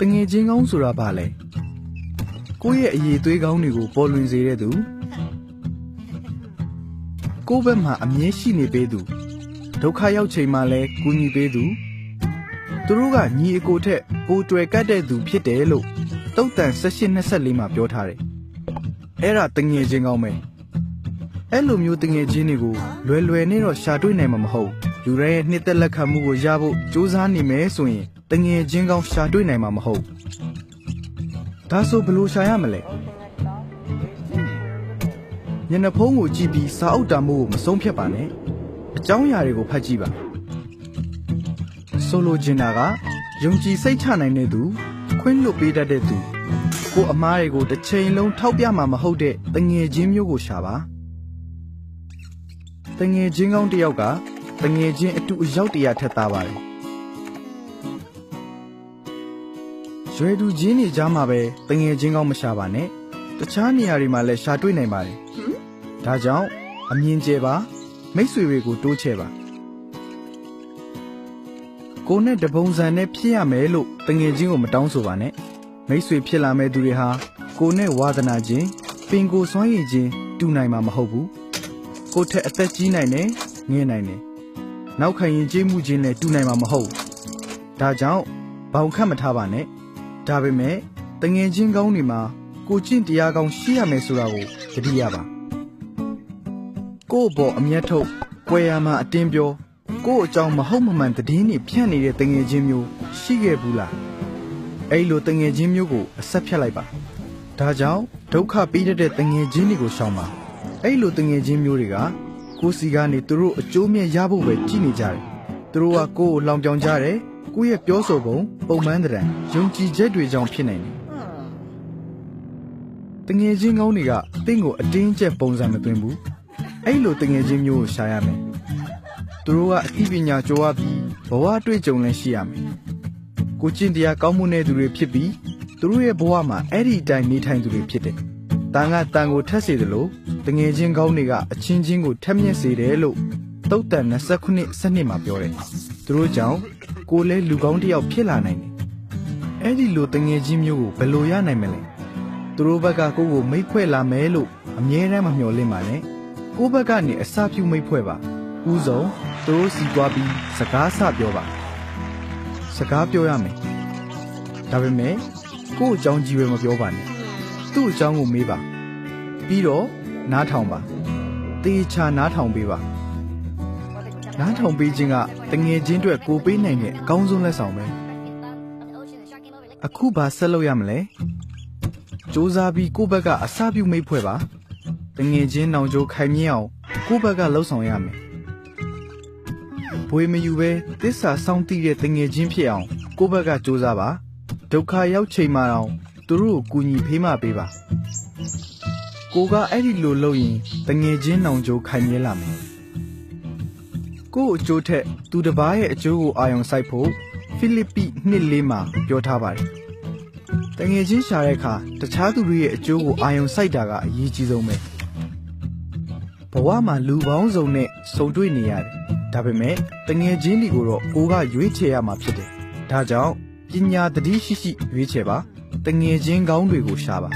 တငယ်ချင်းကောင်းဆိုတာဘာလဲကိုယ့်ရဲ့အရေးသွေးကောင်းတွေကိုပေါ်လွင်စေတဲ့သူကိုယ့်ဘက်မှာအမြဲရှိနေပေးသူဒုက္ခရောက်ချိန်မှာလဲကူညီပေးသူသူတို့ကညီအကိုထက်ပိုတွယ်ကတ်တဲ့သူဖြစ်တယ်လို့တုတ်တန်18-24မှာပြောထားတယ်အဲ့ဒါတငယ်ချင်းကောင်းပဲအဲ့လိုမျိုးတငယ်ချင်းတွေကိုလွယ်နဲ့တော့ရှာတွေ့နိုင်မှာမဟုတ်လူတိုင်းရဲ့နှစ်သက်လက်ခံမှုကိုရဖို့ကြိုးစားနေမယ်ဆိုရင်တငယ်ချင်းကောင်းရှာတွေ့နိုင်မှာမဟုတ်ဒါဆိုဘယ်လိုရှာရမလဲညနေဖုံးကိုကြည့်ပြီးစာအုပ်တာမှုကိုမဆုံးဖြတ်ပါနဲ့အကြောင်းအရာတွေကိုဖတ်ကြည့်ပါဆိုလိုချင်တာကယုံကြည်စိတ်ချနိုင်တဲ့သူခွင့်လွတ်ပေးတတ်တဲ့သူကိုအမားတွေကိုတစ်ချိန်လုံးထောက်ပြမှာမဟုတ်တဲ့တငယ်ချင်းမျိုးကိုရှာပါတငယ်ချင်းကောင်းတစ်ယောက်ကတငယ်ချင်းအတူအရောက်တရားထက်သားပါတယ်ရွယ်သူချင်းတွေကြားမှာပဲတငယ်ချင်းကောင်းမရှာပါနဲ့တခြားနေရာတွေမှာလည်းရှာတွေ့နိုင်ပါတယ်ဒါကြောင့်အမြင်ကျယ်ပါမိတ်ဆွေတွေကိုတိုးချဲ့ပါကိုနဲ့တပုံစံနဲ့ဖြစ်ရမယ်လို့တငယ်ချင်းကိုမတောင်းဆိုပါနဲ့မိတ်ဆွေဖြစ်လာမဲ့သူတွေဟာကိုနဲ့ဝါသနာချင်းပင်ကိုစွမ်းရည်ချင်းတူနိုင်မှာမဟုတ်ဘူးကိုထက်အသက်ကြီးနိုင်တယ်ငယ်နိုင်တယ်နောက်ခံရင်ကျေးမှုချင်းလည်းတူနိုင်မှာမဟုတ်ဒါကြောင့်ဘောင်ခတ်မထားပါနဲ့ဒါပေမဲ့တငယ်ချင်းကောင်းတွေမှာကိုကျင့်တရားကောင်းရှိရမယ်ဆိုတာကိုသတိရပါကို့အပေါ်အမျက်ထုတ်ကွယ်ရမှာအတင်းပြောကို့အကြောင်းမဟုတ်မမှန်သတင်းတွေဖြန့်နေတဲ့တငယ်ချင်းမျိုးရှိခဲ့ဘူးလားအဲ့လိုတငယ်ချင်းမျိုးကိုအဆက်ဖြတ်လိုက်ပါဒါကြောင့်ဒုက္ခပေးတတ်တဲ့တငယ်ချင်းတွေကိုရှောင်ပါအဲ့လိုတငယ်ချင်းမျိုးတွေကကိုယ်စီကနေသူတို့အကျိုးမြတ်ရဖို့ပဲကြည့်နေကြတယ်သူတို့ကကိုယ်ကိုလောင်ပြောင်ကြတယ်ကိုယ့်ရဲ့ပြောဆိုပုံပုံမှန်တဲ့ယုံကြည်ချက်တွေကြောင့်ဖြစ်နိုင်တယ်တငယ်ချင်းကောင်းတွေကတင့်ကိုအတင်းကျပ်ပုံစံမသွင်းဘူးအဲ့လိုတငယ်ချင်းမျိုးကိုရှာရမယ်သူတို့ကအသိပညာကြိုးဝပြီးဘဝတွေ့ကြုံလည်းရှိရမယ်ကိုကျင့်တရားကောင်းမှုတဲ့သူတွေဖြစ်ပြီးသူတို့ရဲ့ဘဝမှာအဲ့ဒီအတိုင်းနေထိုင်သူတွေဖြစ်တယ်တန်ကတန်ကိုထက်စေတယ်လို့တငယ်ချင်းကောင်းတွေကအချင်းချင်းကိုထက်မြက်စေတယ်လို့တုတ်တန်29-12မှာပြောတယ်သူတို့ကြောင့်ကိုလည်းလူကောင်းတစ်ယောက်ဖြစ်လာနိုင်တယ်အဲ့ဒီလိုတငယ်ချင်းမျိုးကိုဘယ်လိုရနိုင်မလဲသူတို့ဘက်ကကိုကိုမိတ်ဖွဲ့လာမယ်လို့အမြဲတမ်းမမျှော်လင့်ပါနဲ့ကိုဘက်ကနေအစာဖြူမိတ်ဖွဲ့ပါဦးဆုံးသူတို့စီသွားပြီးစကားဆပြောပါစကားပြောရမယ်ဒါပေမဲ့ကို့အကြောင်းကြီးပဲမပြောပါနဲ့သူ့အကြောင်းကိုမေးပါပြီးတော့နားထောင်ပါတေချာနားထောင်ပေးပါနားထောင်ပေးခြင်းကတငယ်ချင်းအတွက်ကိုပေးနိုင်တဲ့အကောင်းဆုံးလက်ဆောင်ပဲအခုဘာဆက်လုပ်ရမလဲစူးစမ်းပြီးကိုယ့်ဘက်ကအစာပြုမိတ်ဖွဲ့ပါတငယ်ချင်းနောင်ကြိုးခိုင်မြဲအောင်ကိုယ့်ဘက်ကလှုပ်ဆောင်ရမယ်ဘွေမယူပဲသစ္စာစောင့်တည်တဲ့တငယ်ချင်းဖြစ်အောင်ကိုယ့်ဘက်ကစူးစမ်းပါဒုက္ခရောက်ချိန်မှာတော့သူတို့ကိုကူညီဖေးမပေးပါကိုကအဲ့ဒီလိုလုပ်ရင်တငယ်ချင်းနောင်ကြိုးခိုင်မြဲလာမယ်ကို့အကျိုးထက်သူတစ်ပါးရဲ့အကျိုးကိုအာရုံစိုက်ဖို့ဖိလိပ္ပိ2:4မှာပြောထားပါတယ်တငယ်ချင်းရှာတဲ့အခါတခြားသူတွေရဲ့အကျိုးကိုအာရုံစိုက်တာကအရေးကြီးဆုံးပဲဘဝမှာလူပေါင်းစုံနဲ့ဆုံတွေ့နေရတယ်ဒါပေမဲ့တငယ်ချင်းတွေကိုတော့ကိုကရွေးချယ်ရမှာဖြစ်တယ်ဒါကြောင့်ပညာသတိရှိရှိရွေးချယ်ပါတငယ်ချင်းကောင်းတွေကိုရှာပါ